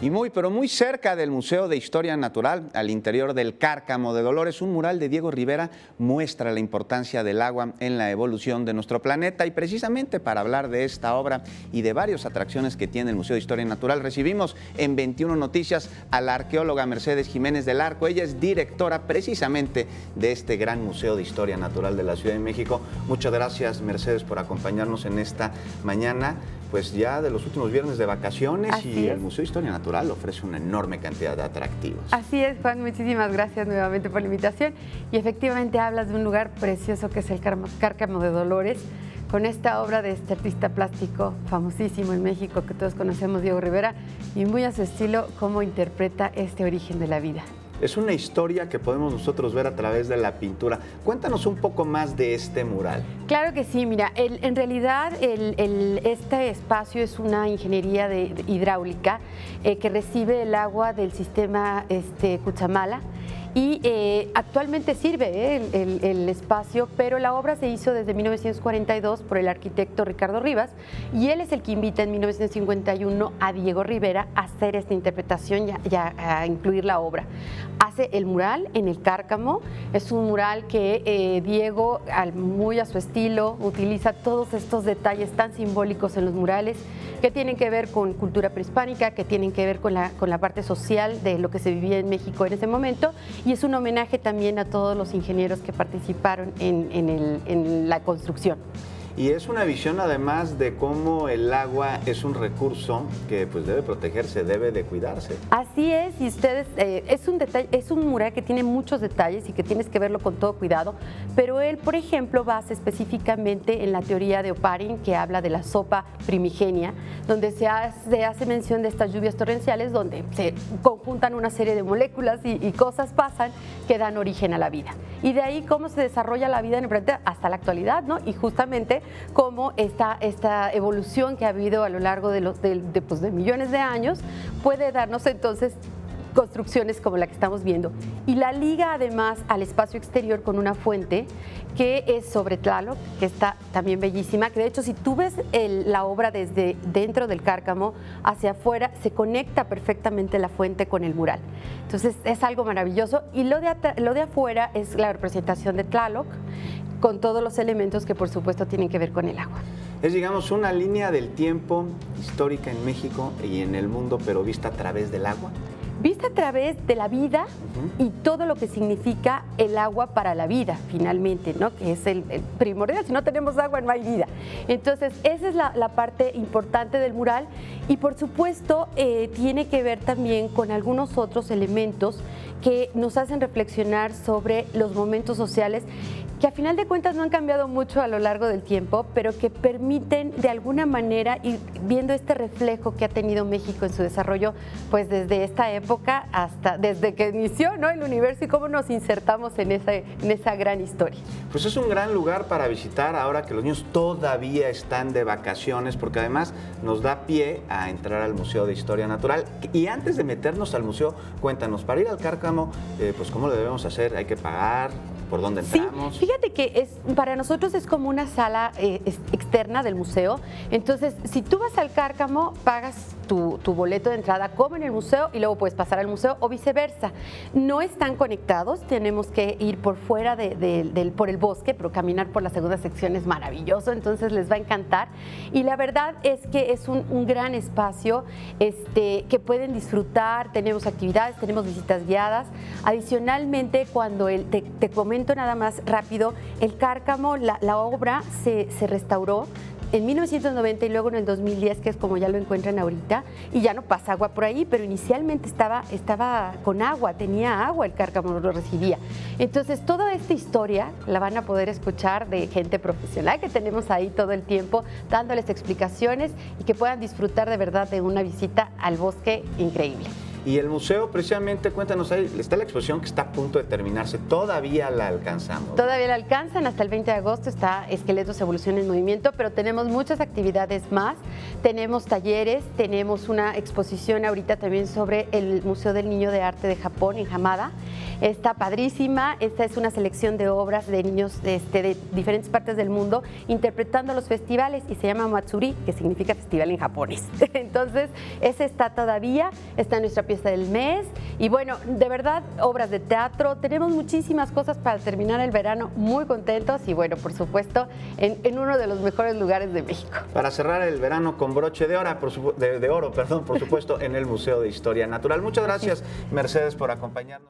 Y muy, pero muy cerca del Museo de Historia Natural, al interior del Cárcamo de Dolores, un mural de Diego Rivera muestra la importancia del agua en la evolución de nuestro planeta. Y precisamente para hablar de esta obra y de varias atracciones que tiene el Museo de Historia Natural, recibimos en 21 Noticias a la arqueóloga Mercedes Jiménez del Arco. Ella es directora precisamente de este gran Museo de Historia Natural de la Ciudad de México. Muchas gracias, Mercedes, por acompañarnos en esta mañana, pues ya de los últimos viernes de vacaciones. Así y es. el Museo de Historia Natural ofrece una enorme cantidad de atractivos. Así es, Juan, muchísimas gracias nuevamente por la invitación. Y efectivamente hablas de un lugar precioso que es el Cárcamo de Dolores, con esta obra de este artista plástico famosísimo en México que todos conocemos, Diego Rivera, y muy a su estilo cómo interpreta este origen de la vida. Es una historia que podemos nosotros ver a través de la pintura. Cuéntanos un poco más de este mural. Claro que sí, mira, en realidad este espacio es una ingeniería hidráulica que recibe el agua del sistema Cuchamala y actualmente sirve el espacio, pero la obra se hizo desde 1942 por el arquitecto Ricardo Rivas y él es el que invita en 1951 a Diego Rivera a hacer esta interpretación y a incluir la obra. Hace el mural en el Cárcamo, es un mural que Diego, muy a su estilo, utiliza todos estos detalles tan simbólicos en los murales que tienen que ver con cultura prehispánica, que tienen que ver con la parte social de lo que se vivía en México en ese momento, y es un homenaje también a todos los ingenieros que participaron en la construcción. Y es una visión además de cómo el agua es un recurso que pues debe protegerse, debe de cuidarse. Así es, y ustedes, es un mural que tiene muchos detalles y que tienes que verlo con todo cuidado, pero él, por ejemplo, basa específicamente en la teoría de Oparin, que habla de la sopa primigenia, donde se hace mención de estas lluvias torrenciales, donde se conjuntan una serie de moléculas y cosas pasan que dan origen a la vida. Y de ahí cómo se desarrolla la vida en el planeta hasta la actualidad, ¿no? Y justamente cómo esta evolución que ha habido a lo largo de millones de años puede darnos entonces construcciones como la que estamos viendo. Y la liga además al espacio exterior con una fuente que es sobre Tlaloc, que está también bellísima, que de hecho si tú ves la obra desde dentro del Cárcamo hacia afuera, se conecta perfectamente la fuente con el mural. Entonces es algo maravilloso. Y lo de afuera es la representación de Tlaloc, con todos los elementos que por supuesto tienen que ver con el agua. Es, digamos, una línea del tiempo histórica en México y en el mundo, pero vista a través del agua. Vista a través de la vida y todo lo que significa el agua para la vida, finalmente, ¿no? Que es el primordial. Si no tenemos agua, no hay vida. Entonces, esa es la parte importante del mural y, por supuesto, tiene que ver también con algunos otros elementos que nos hacen reflexionar sobre los momentos sociales que a final de cuentas no han cambiado mucho a lo largo del tiempo, pero que permiten de alguna manera ir viendo este reflejo que ha tenido México en su desarrollo, pues desde esta época hasta desde que inició, ¿no?, el universo y cómo nos insertamos en esa gran historia. Pues es un gran lugar para visitar ahora que los niños todavía están de vacaciones, porque además nos da pie a entrar al Museo de Historia Natural. Y antes de meternos al museo, cuéntanos, para ir al Cárcamo, pues ¿cómo lo debemos hacer? ¿Hay que pagar? ¿Por dónde entramos? Sí, fíjate que para nosotros es como una sala externa del museo. Entonces, si tú vas al Cárcamo, pagas tu boleto de entrada como en el museo y luego puedes pasar al museo o viceversa. No están conectados, tenemos que ir por fuera por el bosque, pero caminar por la segunda sección es maravilloso, entonces les va a encantar. Y la verdad es que es un gran espacio que pueden disfrutar, tenemos actividades, tenemos visitas guiadas. Adicionalmente, cuando te comento nada más rápido, el Cárcamo, la obra se restauró en 1990 y luego en el 2010, que es como ya lo encuentran ahorita, y ya no pasa agua por ahí, pero inicialmente estaba con agua, tenía agua, el Cárcamo lo recibía. Entonces, toda esta historia la van a poder escuchar de gente profesional que tenemos ahí todo el tiempo, dándoles explicaciones y que puedan disfrutar de verdad de una visita al bosque increíble. Y el museo, precisamente, cuéntanos, ahí está la exposición que está a punto de terminarse, todavía la alcanzamos. Todavía la alcanzan, hasta el 20 de agosto está Esqueletos, Evolución en Movimiento, pero tenemos muchas actividades más, tenemos talleres, tenemos una exposición ahorita también sobre el Museo del Niño de Arte de Japón en Hamada. Está padrísima, esta es una selección de obras de niños de diferentes partes del mundo interpretando los festivales y se llama Matsuri, que significa festival en japonés. Entonces, ese está todavía, está nuestra pieza del mes y bueno, de verdad, obras de teatro, tenemos muchísimas cosas para terminar el verano muy contentos y bueno, por supuesto, en uno de los mejores lugares de México. Para cerrar el verano con broche de oro, por supuesto, en el Museo de Historia Natural. Muchas gracias, Mercedes, por acompañarnos.